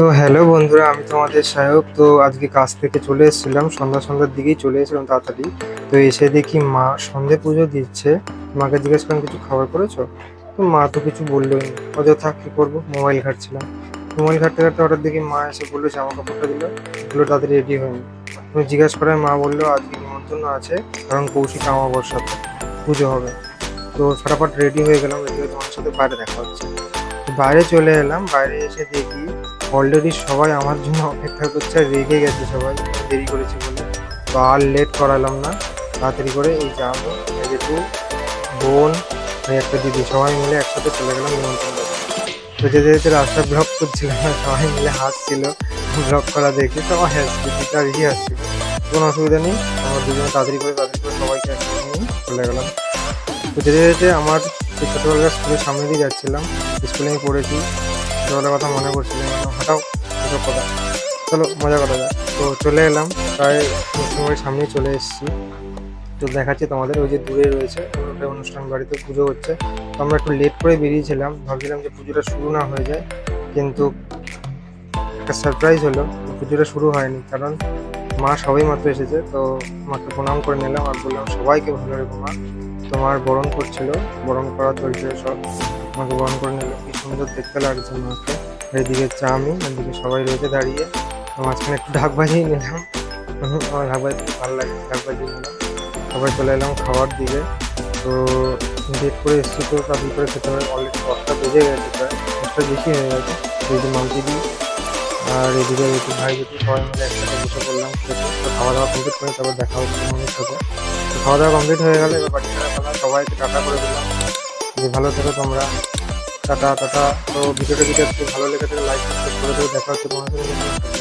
তো হ্যালো বন্ধুরা, আমি তোমাদের সহায়ক। তো আজকে কাজ থেকে চলে এসেছিলাম, সন্ধ্যার দিকেই চলে এসেছিলাম তাড়াতাড়ি। তো এসে দেখি মা সন্ধে পুজো দিচ্ছে। মাকে জিজ্ঞেস করলাম কিছু খাবার করেছো? তো মা তো কিছু বললোই না। অযথা কি করবো, মোবাইল ঘাঁটছিলাম। মোবাইল ঘাঁটতে ঘাঁটতে হঠাৎ দেখি মা এসে বললো জামা কাপড়টা দিল, এগুলো তাড়াতাড়ি রেডি হয়নি। তুমি জিজ্ঞেস করায় মা বললো আজকে নিমন্ত্রণ আছে, কারণ কৌশিক অমাবস্যাতে পুজো হবে। তো ফটাফট রেডি হয়ে গেলাম, রেডি হয়ে তোমার সাথে বাইরে দেখা হচ্ছে। তো বাইরে চলে এলাম, বাইরে এসে দেখি অলরেডি সবাই আমার জন্য অপেক্ষা করছে আর রেগে গেছে সবাই, আমি দেরি করেছি বলে। তো আর লেট করালাম না, তাড়াতাড়ি করে এই যে আমি, জেঠু, বোন আর একটা দিদি সবাই মিলে একসাথে চলে গেলাম নিমন্ত্রণ করতে। তো যেতে যেতে রাস্তা ব্লক করছিলাম না, সবাই মিলে হাসছিল ব্লক করা দেখে, সবাই হাসছিল, দিদিটা রেডি হাসছিল। কোনো অসুবিধা নেই, আমরা দুজনে তাড়াতাড়ি করে সবাইকে একসাথে নিয়ে চলে গেলাম। তো যেতে যেতে আমার সেই ছোটোবেলার স্কুলের সামনে দিয়ে যাচ্ছিলাম, স্কুলে আমি পড়েছি, ছোটোবেলার কথা মনে পড়ছিল। হঠাৎ এসব কথা, চলো মজা করা যাক। তো চলে এলাম, প্রায় মুসলিমের সামনেই চলে এসেছি। তো দেখাচ্ছি তোমাদের, ওই যে দূরে রয়েছে একটা অনুষ্ঠান বাড়িতে পুজো হচ্ছে। তো আমরা একটু লেট করে বেরিয়েছিলাম, ভাবছিলাম যে পুজোটা শুরু না হয়ে যায়, কিন্তু একটা সারপ্রাইজ হলো, পুজোটা শুরু হয়নি। কারণ মা সবাই মাত্র এসেছে। তো মাকে প্রণাম করে নিলাম আর বললাম সবাইকে ভালো রেখো মা। তোমার বরণ করছিল, বরণ করা চলছে সব, আমাকে বরণ করে নিল। কি সুন্দর দেখতে লাগছে মাকে। এদিকে চা আমি, এদিকে সবাই রয়েছে দাঁড়িয়ে। তো মাঝখানে একটু ঢাক বাজিয়ে নিলাম, আমার ঢাক বাজতে খুব ভালো লাগে, ঢাক বাজিয়ে নিলাম। সবাই চলে এলাম খাওয়ার দিকে। তো লেট করে এসেছি, তো তাড়াতাড়ি করে খেতে হবে। অলরেডি 10টা বেজে গেছে, প্রায় 10টা বেশি হয়ে গেছে। তো এই যে মালতি দিই আর এদিকে একটু ভাই যেটু সবাই মিলে একসাথে বসে পড়লাম খেতে। তো খাওয়া দাওয়া কমপ্লিট করে তারপর দেখা হচ্ছে তোমাদের সাথে। তো খাওয়া দাওয়া কমপ্লিট হয়ে গেলে এবার বাড়ি ফেরার পালা। সবাইকে টাটা করে দিলাম যে ভালো থেকো তোমরা, টাটা টাটা। তো ভিডিওটা যদি একটু ভালো লেগে থাকে লাইক সাবস্ক্রাইব করে দেবে। দেখা হচ্ছে তোমাদের সাথে।